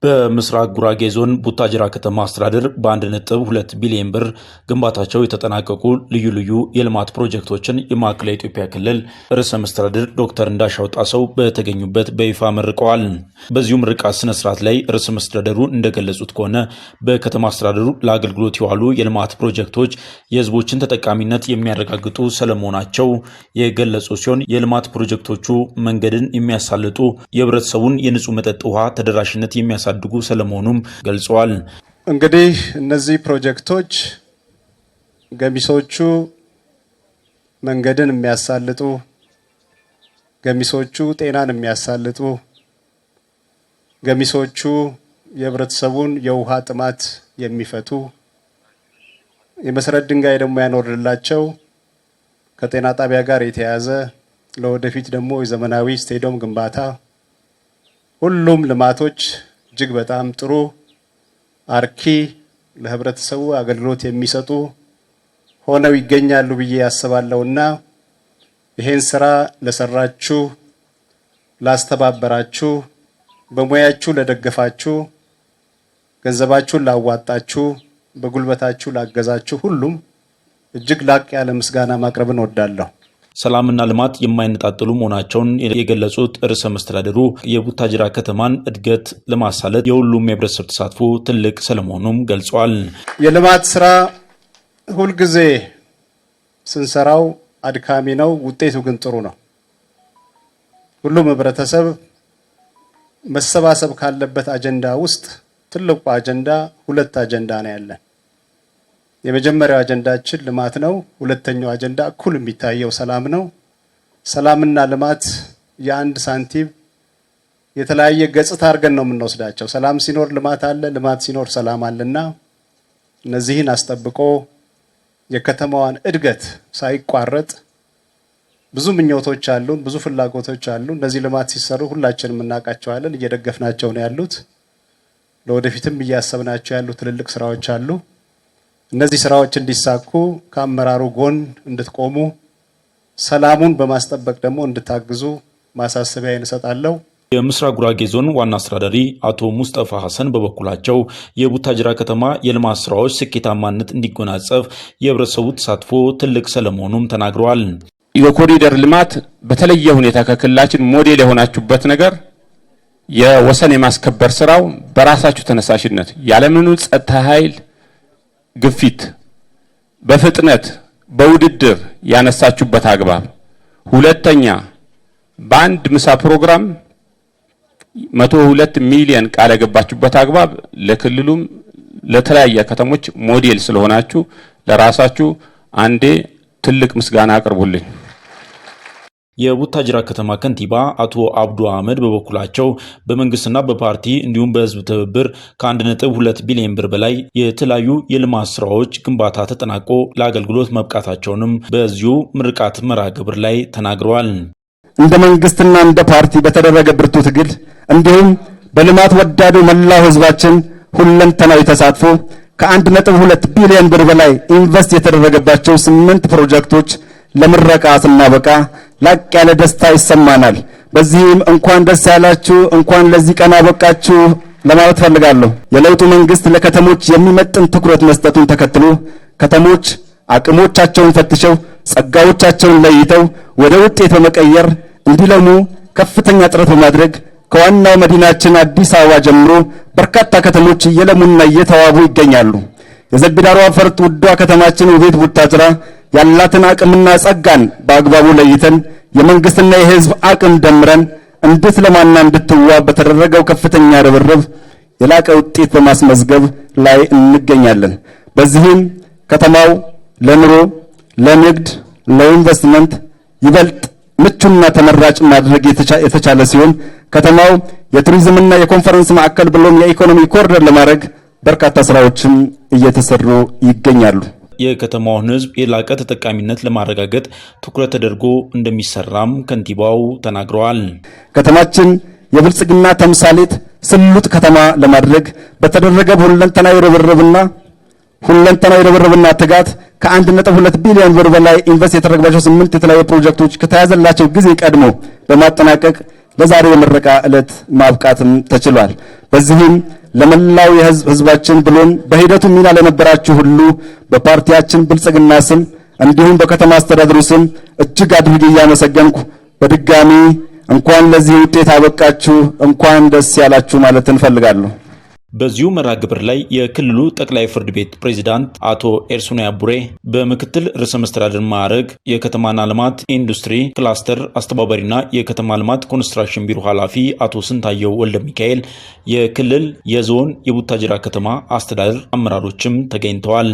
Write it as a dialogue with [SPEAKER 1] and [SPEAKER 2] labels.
[SPEAKER 1] በምስራቅ ጉራጌ ዞን ቡታጅራ ከተማ አስተዳደር በ1.2 ቢሊዮን ብር ግንባታቸው የተጠናቀቁ ልዩ ልዩ የልማት ፕሮጀክቶችን የማዕከላዊ ኢትዮጵያ ክልል ርዕሰ መስተዳድር ዶክተር እንዳሻው ጣሰው በተገኙበት በይፋ መርቀዋል። በዚሁ ምርቃት ስነ ስርዓት ላይ ርዕሰ መስተዳድሩ እንደገለጹት ከሆነ በከተማ አስተዳደሩ ለአገልግሎት የዋሉ የልማት ፕሮጀክቶች የህዝቦችን ተጠቃሚነት የሚያረጋግጡ ስለመሆናቸው የገለጹ ሲሆን የልማት ፕሮጀክቶቹ መንገድን የሚያሳልጡ የህብረተሰቡን የንጹህ መጠጥ ውሃ ተደራሽነት የሚያሳድጉ ስለመሆኑም ገልጸዋል።
[SPEAKER 2] እንግዲህ እነዚህ ፕሮጀክቶች ገሚሶቹ መንገድን የሚያሳልጡ፣ ገሚሶቹ ጤናን የሚያሳልጡ፣ ገሚሶቹ የህብረተሰቡን የውሃ ጥማት የሚፈቱ፣ የመሰረት ድንጋይ ደግሞ ያኖርላቸው ከጤና ጣቢያ ጋር የተያያዘ ለወደፊት ደግሞ የዘመናዊ ስቴዲየም ግንባታ ሁሉም ልማቶች እጅግ በጣም ጥሩ አርኪ ለህብረተሰቡ አገልግሎት የሚሰጡ ሆነው ይገኛሉ ብዬ ያስባለሁና ይሄን ስራ ለሰራችሁ፣ ላስተባበራችሁ፣ በሙያችሁ ለደገፋችሁ፣ ገንዘባችሁን ላዋጣችሁ፣ በጉልበታችሁ ላገዛችሁ ሁሉም እጅግ ላቅ ያለ ምስጋና ማቅረብን እወዳለሁ።
[SPEAKER 1] ሰላምና ልማት የማይነጣጠሉ መሆናቸውን የገለጹት ርዕሰ መስተዳድሩ የቡታጅራ ከተማን እድገት ለማሳለጥ የሁሉም የህብረተሰብ ተሳትፎ ትልቅ ስለመሆኑም ገልጸዋል።
[SPEAKER 2] የልማት ስራ ሁልጊዜ ስንሰራው አድካሚ ነው፣ ውጤቱ ግን ጥሩ ነው። ሁሉም ህብረተሰብ መሰባሰብ ካለበት አጀንዳ ውስጥ ትልቁ አጀንዳ ሁለት አጀንዳ ነው ያለን። የመጀመሪያው አጀንዳችን ልማት ነው። ሁለተኛው አጀንዳ እኩል የሚታየው ሰላም ነው። ሰላምና ልማት የአንድ ሳንቲም የተለያየ ገጽታ አድርገን ነው የምንወስዳቸው። ሰላም ሲኖር ልማት አለ፣ ልማት ሲኖር ሰላም አለና እነዚህን አስጠብቆ የከተማዋን እድገት ሳይቋረጥ ብዙ ምኞቶች አሉን፣ ብዙ ፍላጎቶች አሉ። እነዚህ ልማት ሲሰሩ ሁላችንም እናውቃቸዋለን፣ እየደገፍናቸው ነው ያሉት። ለወደፊትም እያሰብናቸው ያሉ ትልልቅ ስራዎች አሉ። እነዚህ ስራዎች እንዲሳኩ ከአመራሩ ጎን እንድትቆሙ፣ ሰላሙን በማስጠበቅ ደግሞ እንድታግዙ ማሳሰቢያ እንሰጣለሁ።
[SPEAKER 1] የምስራቅ ጉራጌ ዞን ዋና አስተዳዳሪ አቶ ሙስጠፋ ሐሰን በበኩላቸው የቡታጅራ ከተማ የልማት ስራዎች ስኬታማነት እንዲጎናጸፍ የህብረተሰቡ ተሳትፎ ትልቅ ስለመሆኑም ተናግረዋል።
[SPEAKER 3] የኮሪደር ልማት በተለየ ሁኔታ ከክልላችን ሞዴል የሆናችሁበት ነገር የወሰን የማስከበር ስራው በራሳችሁ ተነሳሽነት ያለምንም ጸጥታ ኃይል ግፊት በፍጥነት በውድድር ያነሳችሁበት አግባብ፣ ሁለተኛ በአንድ ምሳ ፕሮግራም 102 ሚሊዮን ቃል የገባችሁበት አግባብ ለክልሉም ለተለያየ ከተሞች ሞዴል ስለሆናችሁ ለራሳችሁ አንዴ ትልቅ ምስጋና አቅርቡልኝ።
[SPEAKER 1] የቡታጅራ ከተማ ከንቲባ አቶ አብዱ አህመድ በበኩላቸው በመንግስትና በፓርቲ እንዲሁም በህዝብ ትብብር ከ1.2 ቢሊዮን ብር በላይ የተለያዩ የልማት ስራዎች ግንባታ ተጠናቆ ለአገልግሎት መብቃታቸውንም በዚሁ ምርቃት መርሃ ግብር ላይ ተናግረዋል።
[SPEAKER 4] እንደ መንግስትና እንደ ፓርቲ በተደረገ ብርቱ ትግል እንዲሁም በልማት ወዳዱ መላው ህዝባችን ሁለንተናዊ ተሳትፎ ከ1.2 ቢሊዮን ብር በላይ ኢንቨስት የተደረገባቸው 8 ፕሮጀክቶች ለምረቃ ስናበቃ ላቅ ያለ ደስታ ይሰማናል። በዚህም እንኳን ደስ ያላችሁ፣ እንኳን ለዚህ ቀን አበቃችሁ ለማለት ፈልጋለሁ። የለውጡ መንግስት ለከተሞች የሚመጥን ትኩረት መስጠቱን ተከትሎ ከተሞች አቅሞቻቸውን ፈትሸው ጸጋዎቻቸውን ለይተው ወደ ውጤት በመቀየር እንዲለሙ ከፍተኛ ጥረት በማድረግ ከዋናው መዲናችን አዲስ አበባ ጀምሮ በርካታ ከተሞች እየለሙና እየተዋቡ ይገኛሉ። የዘቢዳሯ ፈርጥ ውዷ ከተማችን ውቤት ቡታጅራ ያላትን አቅምና ጸጋን በአግባቡ ለይተን የመንግስትና የህዝብ አቅም ደምረን እንድትለማና እንድትዋብ በተደረገው ከፍተኛ ርብርብ የላቀ ውጤት በማስመዝገብ ላይ እንገኛለን። በዚህም ከተማው ለኑሮ፣ ለንግድ፣ ለኢንቨስትመንት ይበልጥ ምቹና ተመራጭ ማድረግ የተቻለ ሲሆን ከተማው የቱሪዝምና የኮንፈረንስ ማዕከል ብሎም የኢኮኖሚ ኮሪደር ለማድረግ በርካታ ስራዎችም እየተሰሩ ይገኛሉ።
[SPEAKER 1] የከተማውን ህዝብ የላቀ ተጠቃሚነት ለማረጋገጥ ትኩረት ተደርጎ እንደሚሰራም ከንቲባው ተናግረዋል።
[SPEAKER 4] ከተማችን የብልጽግና ተምሳሌት ስሉጥ ከተማ ለማድረግ በተደረገ ሁለንተናዊ ርብርብና ትጋት ከ1.2 ቢሊዮን ብር በላይ ኢንቨስት የተደረገባቸው 8 የተለያዩ ፕሮጀክቶች ከተያዘላቸው ጊዜ ቀድሞ በማጠናቀቅ ለዛሬው የምረቃ ዕለት ማብቃትም ተችሏል። በዚህም ለመላው ህዝባችን ብሎም በሂደቱ ሚና ለነበራችሁ ሁሉ በፓርቲያችን ብልጽግና ስም እንዲሁም በከተማ አስተዳደሩ ስም እጅግ አድርጌ እያመሰገንኩ በድጋሚ እንኳን ለዚህ ውጤት አበቃችሁ፣ እንኳን ደስ ያላችሁ ማለት እንፈልጋለሁ።
[SPEAKER 1] በዚሁ መርሃ ግብር ላይ የክልሉ ጠቅላይ ፍርድ ቤት ፕሬዝዳንት አቶ ኤርሱና ቡሬ፣ በምክትል ርዕሰ መስተዳድር ማዕረግ የከተማና ልማት ኢንዱስትሪ ክላስተር አስተባባሪና የከተማ ልማት ኮንስትራክሽን ቢሮ ኃላፊ አቶ ስንታየው ወልደ ሚካኤል፣ የክልል የዞን የቡታጅራ ከተማ አስተዳደር አመራሮችም ተገኝተዋል።